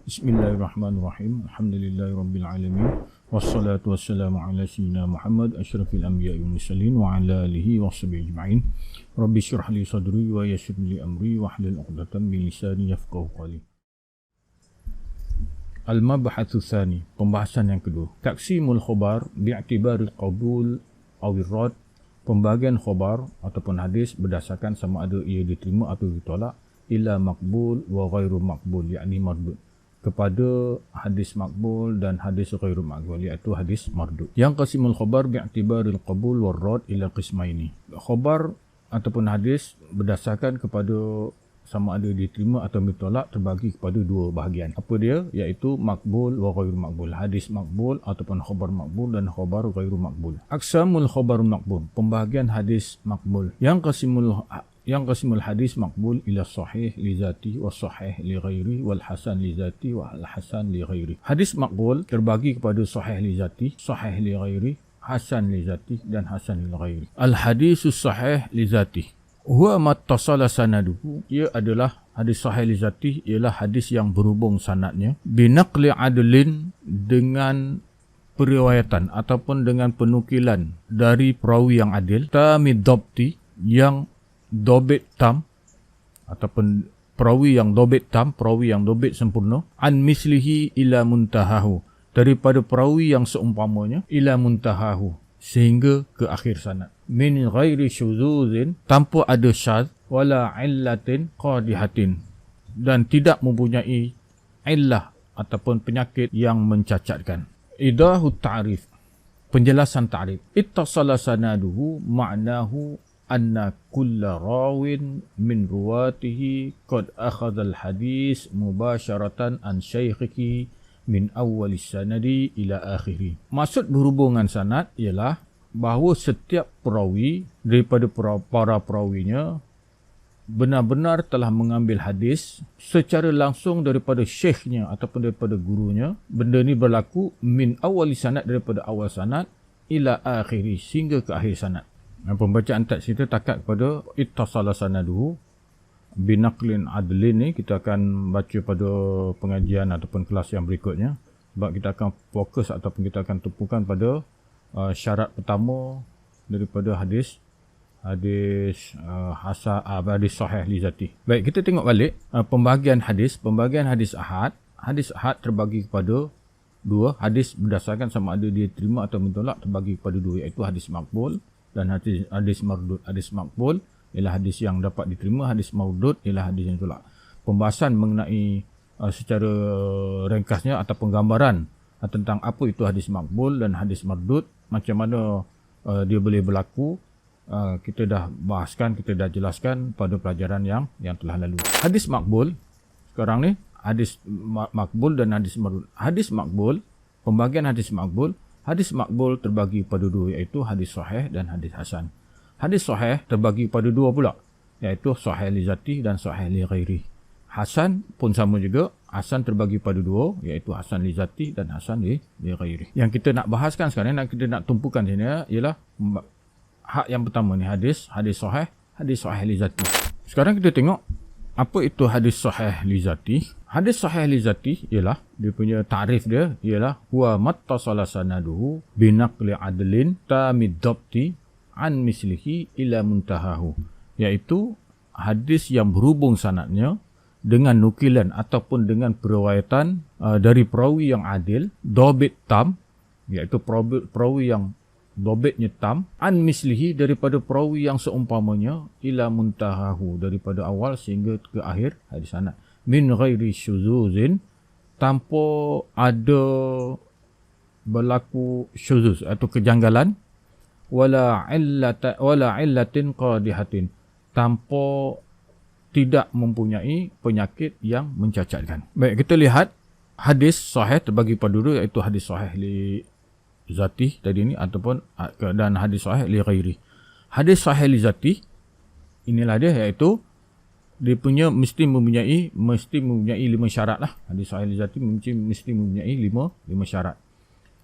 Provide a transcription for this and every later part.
Bismillahirrahmanirrahim. Alhamdulillahirabbil alamin. Wassalatu wassalamu ala sayyidina Muhammad asyrafil anbiya'i wal mursalin wa ala alihi washabihi ajma'in. Rabbi shrah li sadri wa yassir li amri wahlul 'uqdatam min lisani yafqahu qawli. Al-mabhatsu tsani, pembahasan yang kedua. Taqsimul khabar bi'tibaril qabul aw ar-rad. Pembahagian khabar ataupun hadis berdasarkan sama ada ia diterima atau ditolak, ila maqbul wa ghairu maqbul, yakni mardud, kepada hadis maqbul dan hadis ghairu maqbul, iaitu hadis mardud. Yang qasimul khabar bi'tibaril qabul war rad ila qismaini. Khabar ataupun hadis berdasarkan kepada sama ada diterima atau ditolak terbagi kepada dua bahagian. Apa dia? Iaitu maqbul wa ghairu maqbul. Hadis maqbul ataupun khabar maqbul dan khabar ghairu maqbul. Aqsamul khabar maqbul, pembahagian hadis maqbul. Yang qasimul hadis maqbul ila sahih li zati wa sahih li ghairi wal hasan li zati wa al hasan li ghairi. Hadis maqbul terbagi kepada sahih li zati, sahih li ghairi, hasan li zati dan hasan li ghairi. Al hadisus sahih li zati huwa mattasala sanaduhu, ia adalah hadis sahih li zati, ialah hadis yang berhubung sanadnya, binaqli adlin, dengan periwayatan ataupun dengan penukilan dari perawi yang adil, tamid dhabti, yang dobit tam ataupun perawi yang dobit tam, perawi yang dobit sempurna, an mislihi ila muntahahu, daripada perawi yang seumpamanya, ila muntahahu, sehingga ke akhir sanad, min ghairi syuzuzin, tanpa ada syadz, wala illatin qadihatin, dan tidak mempunyai illah ataupun penyakit yang mencacatkan. Idahu ta'rif, penjelasan ta'rif. Ittasala sanaduhu ma'nahu anna kulla rawin min ruwatihi qad akhadha al-hadis mubasharatan an syaikhihi min awal sanadi ila akhiri. Maksud berhubungan sanad ialah bahawa setiap perawi daripada para perawinya benar-benar telah mengambil hadis secara langsung daripada syekhnya ataupun daripada gurunya. Benda ni berlaku min awal sanad, daripada awal sanad, ila akhiri, sehingga ke akhir sanad. Pembacaan teks kita takat kepada ittasala sanaduhu binaqlin adlin ni kita akan baca pada pengajian ataupun kelas yang berikutnya, sebab kita akan fokus ataupun kita akan tumpukan pada syarat pertama daripada hadis sahih li zati. Baik, kita tengok balik pembahagian hadis ahad. Hadis ahad terbagi kepada dua. Hadis berdasarkan sama ada dia terima atau mentolak terbagi kepada dua, iaitu hadis maqbul dan hadis mardud. Hadis maqbul ialah hadis yang dapat diterima, hadis mardud ialah hadis yang tolak. Pembahasan mengenai secara ringkasnya ataupun gambaran tentang apa itu hadis maqbul dan hadis mardud, macam mana dia boleh berlaku, kita dah bahaskan, kita dah jelaskan pada pelajaran yang telah lalu. Hadis maqbul sekarang ni, hadis maqbul dan hadis mardud. Hadis maqbul, pembahagian hadis maqbul. Hadis maqbul terbagi pada dua, iaitu hadis sahih dan hadis hasan. Hadis sahih terbagi pada dua pula, iaitu sahih li zati dan sahih li ghairi. Hasan pun sama juga, hasan terbagi pada dua, iaitu hasan li zati dan hasan li ghairi. Yang kita nak bahaskan sekarang, kita nak tumpukan sini ialah hak yang pertama ni, hadis sahih li zati. Sekarang kita tengok apa itu hadis sahih li zati. Hadis sahih li zati ialah, dia punya ta'rif dia ialah huwa mattasala sanaduhu binaqli adlin tamid dhabti an mislihi ila muntahahu, iaitu hadis yang berhubung sanadnya dengan nukilan ataupun dengan periwayatan dari perawi yang adil, dobit tam, iaitu perawi yang dobitnya tam, an mislihi, daripada perawi yang seumpamanya, ila muntahahu, daripada awal sehingga ke akhir hadis sanad, min ghairi syuzuzin, tanpa ada berlaku syuzuz atau kejanggalan, wala illatin qadihatin, tanpa tidak mempunyai penyakit yang mencacatkan. Baik, kita lihat hadis sahih terbagi pada dua, iaitu hadis sahih li zati tadi ni ataupun dan hadis sahih li ghairi. Hadis sahih li zati inilah dia, iaitu dia punya mesti mempunyai 5 syarat lah. Hadis sahih li zati mesti mempunyai 5 syarat.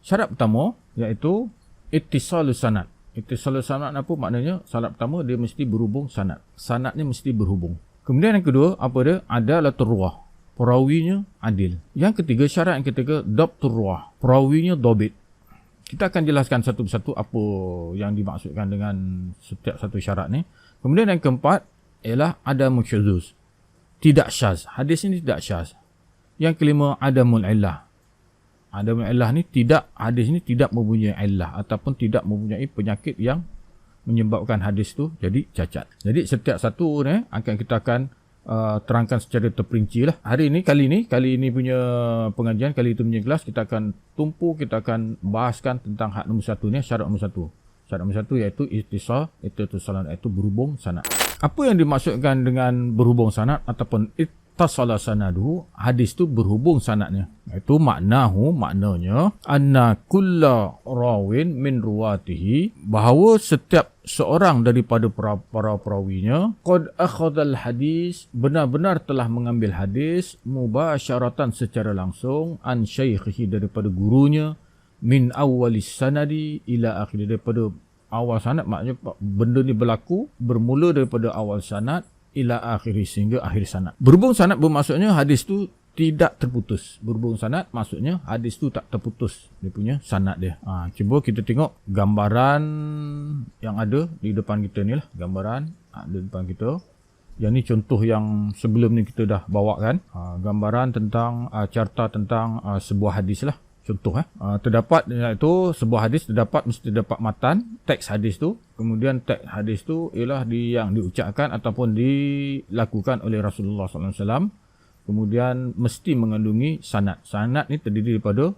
Syarat pertama iaitu ittisalus sanad. Ittisalus sanad apa maknanya? Syarat pertama, dia mesti berhubung sanad. Sanad ni mesti berhubung. Kemudian yang kedua, apa dia? Adalatur ruwah. perawinya adil. Yang ketiga, syarat yang ketiga, dhabtur ruwah, perawinya dhabit. Kita akan jelaskan satu persatu apa yang dimaksudkan dengan setiap satu syarat ni. Kemudian yang keempat ialah adamul syuzuz, tidak syaz. Hadis ini tidak syaz. Yang kelima, adamul illah. Adamul illah ni tidak, hadis ini tidak mempunyai illah ataupun tidak mempunyai penyakit yang menyebabkan hadis tu jadi cacat. Jadi setiap satu ni kita akan terangkan secara terperinci lah. Hari ini, kali ini punya pengajian, kali itu punya kelas, kita akan tumpu, kita akan bahaskan tentang hak nombor satu ni, syarat nombor satu. Syarat nombor satu iaitu ittisal, iaitu berhubung sanad. Apa yang dimaksudkan dengan berhubung sanad ataupun ittasala sanaduhu, hadis tu berhubung sanadnya. Itu maknanya anna kulla rawin min ruwatihi, bahawa setiap seorang daripada para perawinya qad akhadhal hadis, benar-benar telah mengambil hadis mubasyaratan secara langsung an syaikhihi, daripada gurunya, min awwalis sanadi ila akhir, daripada awal sanad. Maknanya benda ni berlaku bermula daripada awal sanad ila akhiri, sehingga akhir sanad. Berhubung sanad bermaksudnya hadis tu tidak terputus. Berhubung sanad maksudnya hadis tu tak terputus dia punya sanad dia. Cuba kita tengok gambaran yang ada di depan kita ni lah. Gambaran ada di depan kita. Yang ni contoh yang sebelum ni kita dah bawakan. Gambaran tentang carta tentang sebuah hadis lah. Contoh terdapat, iaitu sebuah hadis mesti terdapat matan, teks hadis tu. Kemudian teks hadis tu ialah yang diucapkan ataupun dilakukan oleh Rasulullah SAW. Kemudian mesti mengandungi sanad. Sanad ni terdiri daripada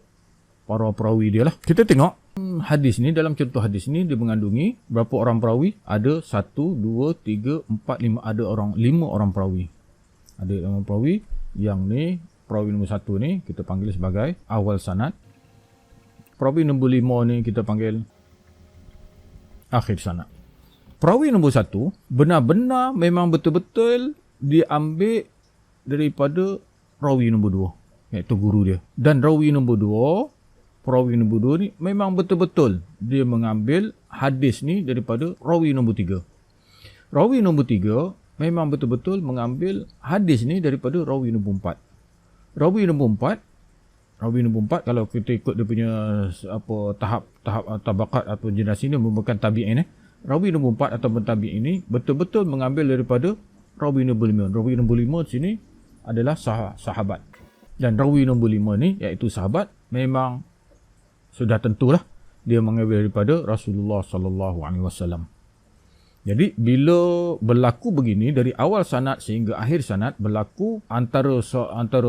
para perawi dia lah. Kita tengok hadis ni, dalam contoh hadis ni dia mengandungi berapa orang perawi? Ada 1, 2, 3, 4, 5. Ada 5 orang perawi. Ada 5 perawi. Yang ni perawi nombor 1 ni kita panggil sebagai awal sanad. Perawi nombor 5 ni kita panggil akhir sanad. Perawi nombor 1 benar-benar memang betul-betul diambil daripada rawi nombor 2, iaitu guru dia. Dan rawi nombor 2, perawi nombor 2 ni memang betul-betul dia mengambil hadis ni daripada rawi nombor 3. Rawi nombor 3 memang betul-betul mengambil hadis ni daripada rawi nombor 4. Rawi nombor 4 kalau kita ikut dia punya tahap tabakat atau generasi ni merupakan tabi'in. Rawi nombor 4 atau tabi'in ini betul-betul mengambil daripada rawi nombor 5. Rawi nombor 5 sini adalah sahabat. Dan rawi nombor 5 ni iaitu sahabat, memang sudah tentulah dia mengambil daripada Rasulullah sallallahu alaihi wasallam. Jadi bila berlaku begini dari awal sanad sehingga akhir sanad, berlaku antara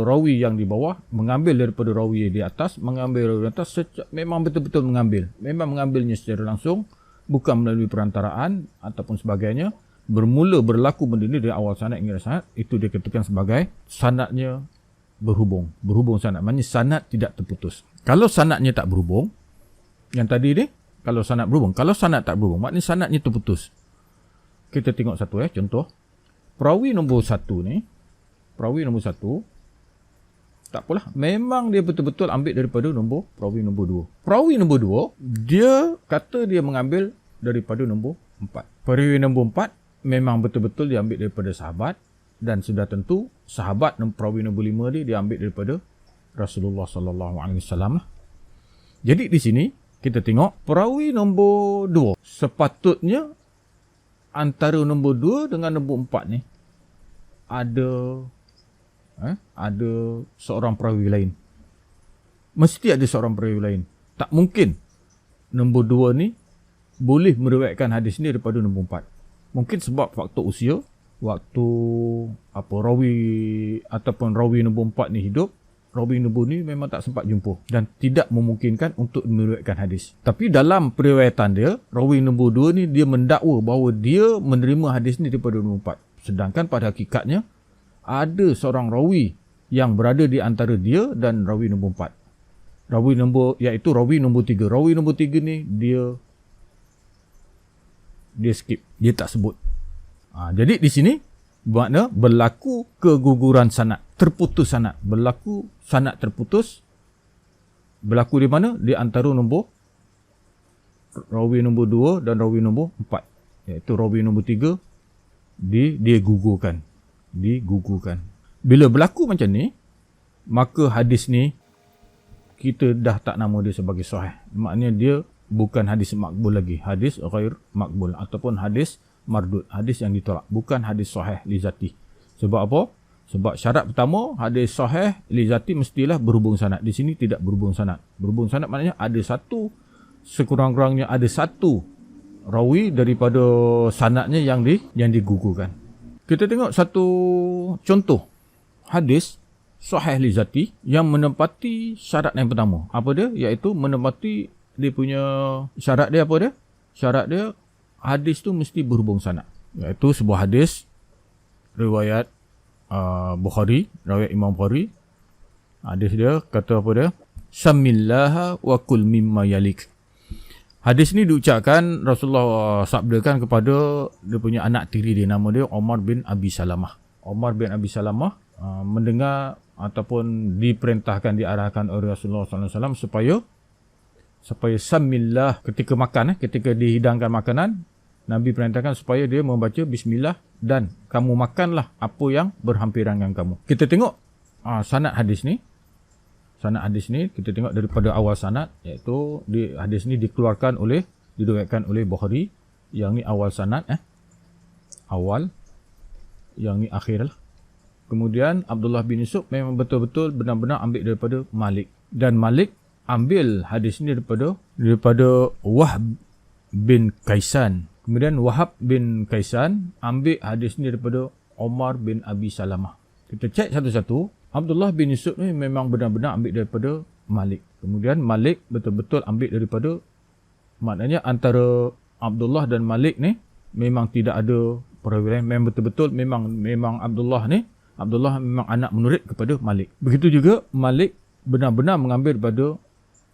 rawi yang di bawah mengambil daripada rawi di atas, mengambil rawi di atas, memang betul-betul mengambil. Memang mengambilnya secara langsung, bukan melalui perantaraan ataupun sebagainya. Bermula berlaku benda ni dari awal sanad hingga sanad, itu dia katakan sebagai sanadnya berhubung sanad. Maksudnya sanad tidak terputus. Kalau sanadnya tak berhubung, yang tadi ni kalau sanad berhubung, kalau sanad tak berhubung, maknanya sanadnya terputus. Kita tengok satu contoh. Perawi nombor 1 ni, perawi nombor 1 tak apalah, memang dia betul-betul ambil daripada perawi nombor 2. Perawi nombor 2 dia kata dia mengambil daripada nombor 4. Perawi nombor 4 memang betul-betul dia ambil daripada sahabat, dan sudah tentu sahabat perawi nombor 5 dia ambil daripada Rasulullah sallallahu alaihi wasallam lah. Jadi di sini kita tengok perawi nombor 2 sepatutnya antara nombor 2 dengan nombor 4 ni ada seorang perawi lain. Mesti ada seorang perawi lain. Tak mungkin nombor 2 ni boleh meriwayatkan hadis ni daripada nombor 4. Mungkin sebab faktor usia, waktu rawi ataupun rawi nombor 4 ni hidup, rawi nombor ni memang tak sempat jumpa dan tidak memungkinkan untuk meriwayatkan hadis. Tapi dalam periwayatan dia, rawi nombor 2 ni dia mendakwa bahawa dia menerima hadis ni daripada nombor 4. Sedangkan pada hakikatnya ada seorang rawi yang berada di antara dia dan rawi nombor 4. Iaitu rawi nombor 3. Rawi nombor 3 ni dia skip, dia tak sebut. Jadi di sini makna berlaku keguguran sanad, terputus sanad. Berlaku sanad terputus. Berlaku di mana? Di antara rawi nombor 2 dan rawi nombor 4. Iaitu rawi nombor 3 dia gugurkan. Bila berlaku macam ni, maka hadis ni kita dah tak nama dia sebagai sahih. Maknanya dia bukan hadis makbul lagi, hadis ghair makbul ataupun hadis mardud, hadis yang ditolak, bukan hadis sahih li zati. Sebab apa? Sebab syarat pertama, hadis sahih li zati mestilah berhubung sanad. Di sini tidak berhubung sanad. Berhubung sanad maknanya ada satu, sekurang-kurangnya ada satu rawi daripada sanadnya yang digugurkan. Kita tengok satu contoh hadis sahih li zati yang menepati syarat yang pertama. Apa dia? Iaitu menepati dia punya syarat dia apa dia? Syarat dia hadis tu mesti berhubung sanad. Iaitu sebuah hadis riwayat Bukhari, riwayat Imam Bukhari. Hadis dia kata apa dia? Samillaha wa kul mimma yalik. Hadis ni diucapkan Rasulullah sabdakan kepada dia punya anak tiri dia, nama dia Omar bin Abi Salamah. Omar bin Abi Salamah mendengar ataupun diperintahkan, diarahkan oleh Rasulullah SAW supaya samillah ketika makan, ketika dihidangkan makanan, Nabi perintahkan supaya dia membaca bismillah dan kamu makanlah apa yang berhampiran dengan kamu. Kita tengok sanad hadis ni. Sanad hadis ni kita tengok daripada awal sanad, iaitu hadis ni diriwayatkan oleh Bukhari. Yang ni awal sanad, awal, yang ni akhir lah. Kemudian Abdullah bin Yusuf memang betul-betul benar-benar ambil daripada Malik. Dan Malik ambil hadis ni daripada Wahab bin Kaisan. Kemudian Wahab bin Kaisan ambil hadis ni daripada Omar bin Abi Salamah. Kita cek satu-satu. Abdullah bin Yusuf ni memang benar-benar ambil daripada Malik. Kemudian Malik betul-betul ambil daripada, maknanya antara Abdullah dan Malik ni memang tidak ada perwalian. Memang betul-betul memang Abdullah memang anak menurut kepada Malik. Begitu juga Malik benar-benar mengambil daripada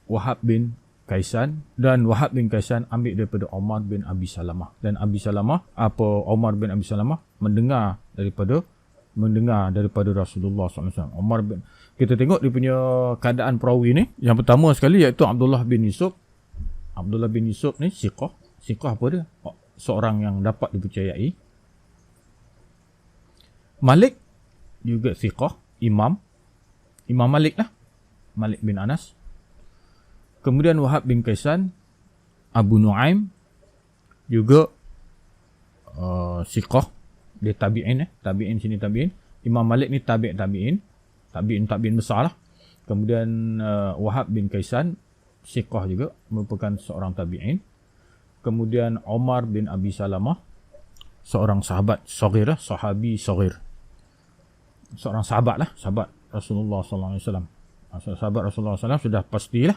Wahab bin Kaisan, dan Wahab bin Kaisan ambil daripada Omar bin Abi Salamah. Dan Omar bin Abi Salamah mendengar daripada Rasulullah SAW. Kita tengok dia punya keadaan perawi ni. Yang pertama sekali iaitu Abdullah bin Yusuf. Abdullah bin Yusuf ni siqah. Siqah apa dia? Seorang yang dapat dipercayai. Malik juga siqah, Imam Malik lah, Malik bin Anas. Kemudian Wahab bin Kaisan, Abu Nuaim juga siqah, dia tabi'in. Tabi'in sini tabi'in. Imam Malik ni tabi'in besar lah. Kemudian Wahab bin Kaisan siqah juga, merupakan seorang tabi'in. Kemudian Omar bin Abi Salamah, seorang sahabat saghir lah, sahabi saghir. Seorang sahabat Rasulullah SAW. Sahabat Rasulullah SAW sudah pastilah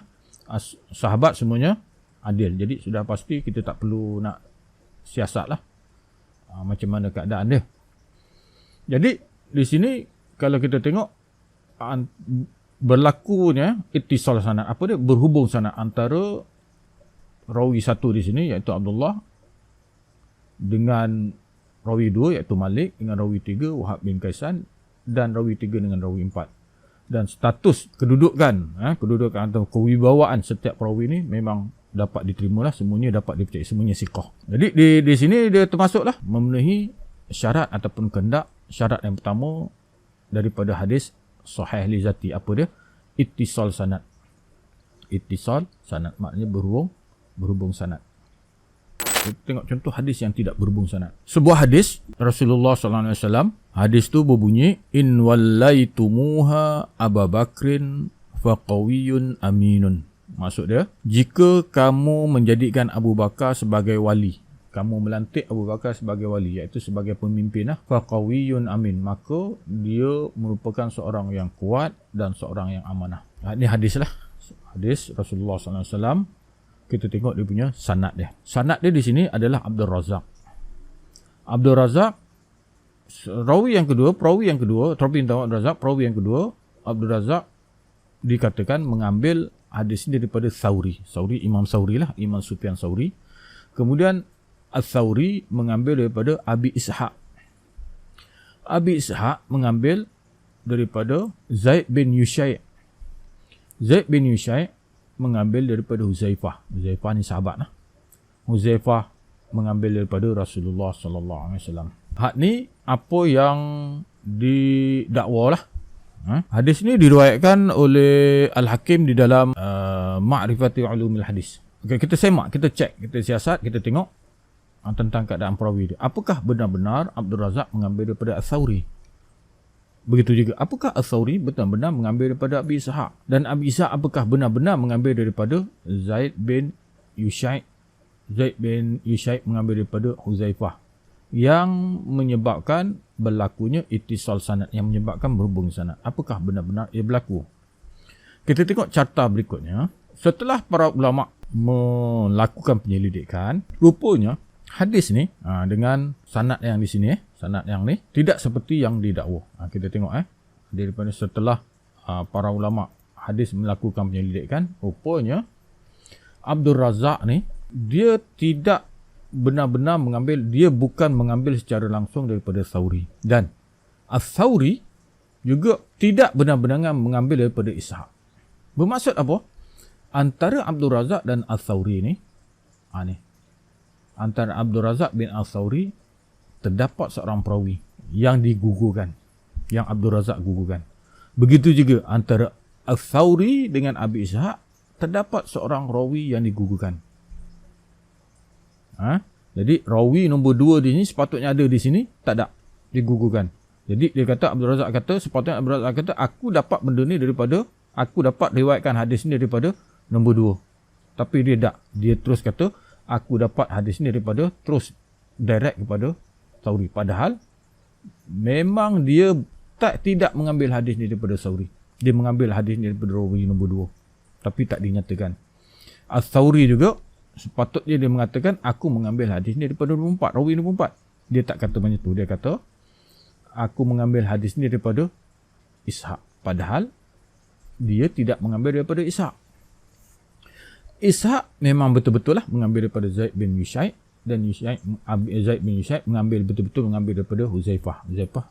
sahabat semuanya adil. Jadi sudah pasti kita tak perlu nak siasat lah macam mana keadaan dia. Jadi di sini kalau kita tengok berlakunya ittisal sanad, apa dia? Berhubung sanad antara rawi satu di sini iaitu Abdullah dengan rawi dua iaitu Malik, dengan rawi tiga Wahab bin Kaisan, dan rawi tiga dengan rawi empat. Dan status kedudukan atau kewibawaan setiap perawi ni memang dapat diterima lah, semuanya dapat dipercayai, semuanya siqah. Jadi di sini dia termasuklah memenuhi syarat ataupun kehendak. Syarat yang pertama daripada hadis sahih li zati, apa dia? Ittisal sanad. Ittisal sanad maknanya berhubung sanad. Kita tengok contoh hadis yang tidak berhubung sanad. Sebuah hadis Rasulullah SAW, hadis tu berbunyi, in wallaitumuha Abu Bakrin faqawiyyun aminun. Maksud dia, jika kamu menjadikan Abu Bakar sebagai wali, kamu melantik Abu Bakar sebagai wali, iaitu sebagai pemimpin lah, faqawiyyun amin, maka dia merupakan seorang yang kuat dan seorang yang amanah. Ini hadis lah, hadis Rasulullah SAW. Kita tengok dia punya sanad dia. Sanad dia di sini adalah Abdul Razak. Abdul Razak, perawi yang kedua, Abdul Razak dikatakan mengambil hadis ini daripada Thawri, Imam Thawri lah, Imam Sufyan Thawri. Kemudian Al-Thawri mengambil daripada Abi Ishaq. Abi Ishaq mengambil daripada Zaid bin Yushai'. Zaid bin Yushai' mengambil daripada Huzaifah. Huzaifah ni sahabat lah. Huzaifah mengambil daripada Rasulullah sallallahu alaihi wasallam. Hak ni apa yang didakwa lah. Hadis ni diriwayatkan oleh Al-Hakim di dalam Ma'rifati Ulumil Hadis. Okay, kita semak, kita cek, kita siasat, kita tengok tentang keadaan perawi dia. Apakah benar-benar Abdul Razak mengambil daripada As-Sawri? Begitu juga, apakah As-Sawri benar-benar mengambil daripada Abi Ishaq? Dan Abi Ishaq apakah benar-benar mengambil daripada Zaid bin Yushai? Zaid bin Yushai mengambil daripada Huzaifah, yang menyebabkan berlakunya ittisal sanad, yang menyebabkan berhubung sanad. Apakah benar-benar ia berlaku? Kita tengok carta berikutnya. Setelah para ulama melakukan penyelidikan, rupanya hadis ni dengan sanad yang di sini, sanad yang ni tidak seperti yang didakwa. Kita tengok daripada setelah para ulama hadis melakukan penyelidikan, rupanya Abdul Razak ni dia tidak benar-benar mengambil, dia bukan mengambil secara langsung daripada Thawri, dan As-Thawri juga tidak benar-benar mengambil daripada Ishaq. Bermaksud apa? Antara Abdul Razak dan As-Thawri ni, antara Abdul Razak bin As-Thawri terdapat seorang perawi yang digugurkan, yang Abdul Razak gugurkan. Begitu juga antara As-Thawri dengan Abi Ishaq terdapat seorang rawi yang digugurkan. Jadi rawi nombor 2 di sini sepatutnya ada di sini, tak ada, digugurkan. Jadi dia kata, Abdul Razak kata, sepatutnya Abdul Razak kata, aku dapat benda ni daripada, aku dapat riwayatkan hadis ni daripada nombor 2. Tapi dia tak, dia terus kata, aku dapat hadis ni daripada, terus direct kepada Thawri. Padahal memang dia tidak mengambil hadis ni daripada Thawri. Dia mengambil hadis ni daripada rawi nombor 2. Tapi tak dinyatakan. As-Thawri juga sepatutnya dia mengatakan, aku mengambil hadis ni daripada nombor 4, rawi nombor 4. Dia tak kata macam tu. Dia kata, aku mengambil hadis ni daripada Ishaq. Padahal dia tidak mengambil daripada Ishaq. Ishaq memang betul-betul lah mengambil daripada Zaid bin Yushai, dan Zaid bin Yushai betul-betul mengambil daripada Huzaifah. Huzaifah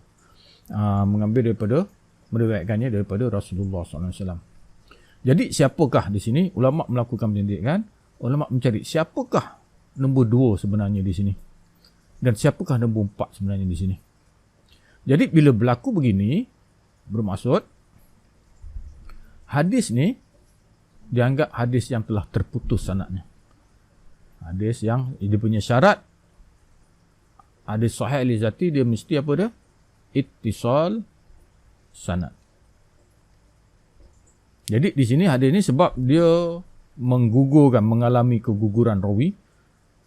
mengambil daripada, meriwayatkannya daripada Rasulullah SAW. Jadi siapakah di sini? Ulama melakukan penyelidikan, ulama mencari siapakah nombor 2 sebenarnya di sini, dan siapakah nombor 4 sebenarnya di sini. Jadi bila berlaku begini, bermaksud hadis ni dianggap hadis yang telah terputus sanadnya. Hadis yang dia punya syarat, hadis sahih li zati, dia mesti apa dia? Ittisal sanad. Jadi di sini hadis ni sebab dia menggugurkan, mengalami keguguran rawi.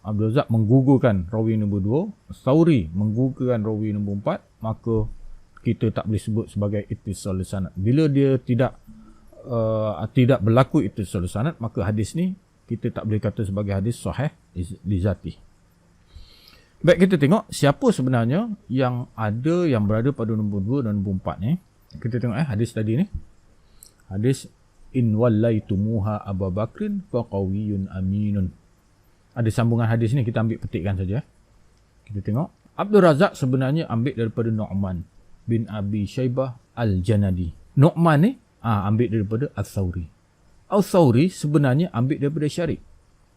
Abdul Razak menggugurkan rawi nombor 2, Thawri menggugurkan rawi nombor 4, maka kita tak boleh sebut sebagai ittisal sanad. Bila dia tidak berlaku ittisal sanad, maka hadis ni kita tak boleh kata sebagai hadis sahih li zati. Baik, kita tengok siapa sebenarnya yang ada, yang berada pada nombor 2 dan nombor 4 ni. Kita tengok hadis tadi ni. Hadis in wallaitumuha Abu Bakrin faqawiyyun aminun. Ada sambungan hadis ni, kita ambil petikkan saja. Kita tengok. Abdul Razak sebenarnya ambil daripada Nu'man bin Abi Shaybah Al-Janadi. Nu'man ni ambil daripada Al-Thawri. Al-Thawri sebenarnya ambil daripada Syarik.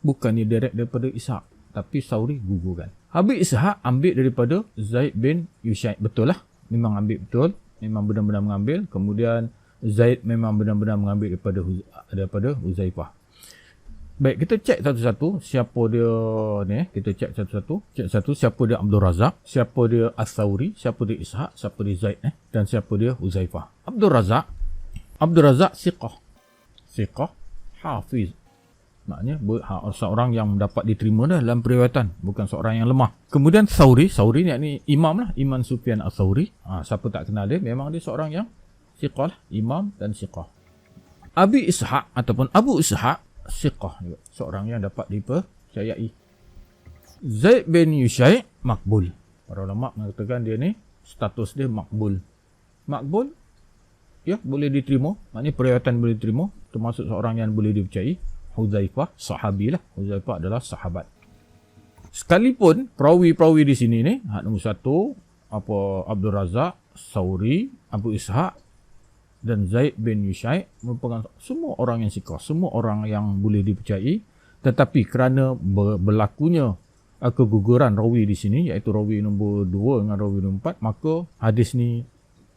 Bukannya direct daripada Ishaq, tapi Thawri gugurkan. Habib Ishaq ambil daripada Zaid bin Yushai. Betul lah. Memang ambil betul. Memang benar-benar mengambil. Kemudian Zaid memang benar-benar mengambil daripada Huzaifah. Baik, kita cek satu-satu siapa dia ni. Kita cek satu-satu. Cek satu, siapa dia Abdul Razak, siapa dia As-Thawri, siapa dia Ishaq, siapa dia Zaid dan siapa dia Huzaifah. Abdul Razak siqah hafiz. Maknanya seorang yang dapat diterima dah dalam periwayatan, bukan seorang yang lemah. Kemudian Thawri ni yakni imam lah, Imam Sufyan Ats-Tsauri. Siapa tak kenal dia, memang dia seorang yang siqah lah, imam dan siqah. Abi Ishaq ataupun Abu Ishaq siqah juga, seorang yang dapat dipercayai. Zaid bin Yushai makbul. Para ulama mengatakan dia ni status dia makbul. Makbul, ya, boleh diterima, maknanya periwayatan boleh diterima, termasuk seorang yang boleh dipercayai. Huzaifah sahabi lah, Huzaifah adalah sahabat. Sekalipun perawi-perawi di sini ni, nombor 1 Abdul Razak, Thawri, Abu Ishaq dan Zaid bin Yushai merupakan semua orang yang siqah, semua orang yang boleh dipercayai. Tetapi kerana berlakunya keguguran rawi di sini, iaitu rawi nombor 2 dengan rawi nombor 4, maka hadis ni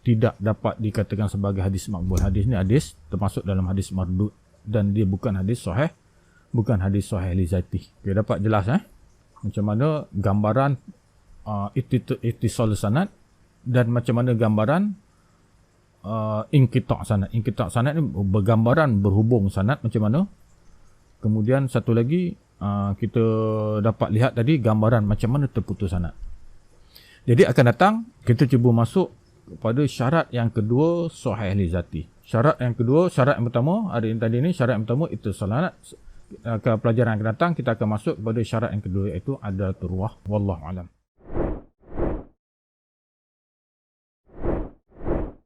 tidak dapat dikatakan sebagai hadis makbul. Hadis ni hadis termasuk dalam hadis mardud dan dia bukan hadis sahih, bukan hadis sahih li zati. Okay, dapat jelas macam mana gambaran ittisal sanad dan macam mana gambaran inqita' sanad. Inqita' sanad ni bergambaran berhubung sanad macam mana. Kemudian satu lagi kita dapat lihat tadi gambaran macam mana terputus sanad. Jadi akan datang kita cuba masuk kepada syarat yang kedua sahih li zati. Syarat yang kedua, syarat yang pertama hari ini tadi ni, syarat yang pertama ittisal sanad. Ke pelajaran yang akan datang kita akan masuk kepada syarat yang kedua, iaitu adalatul ruwah. Wallahu alam.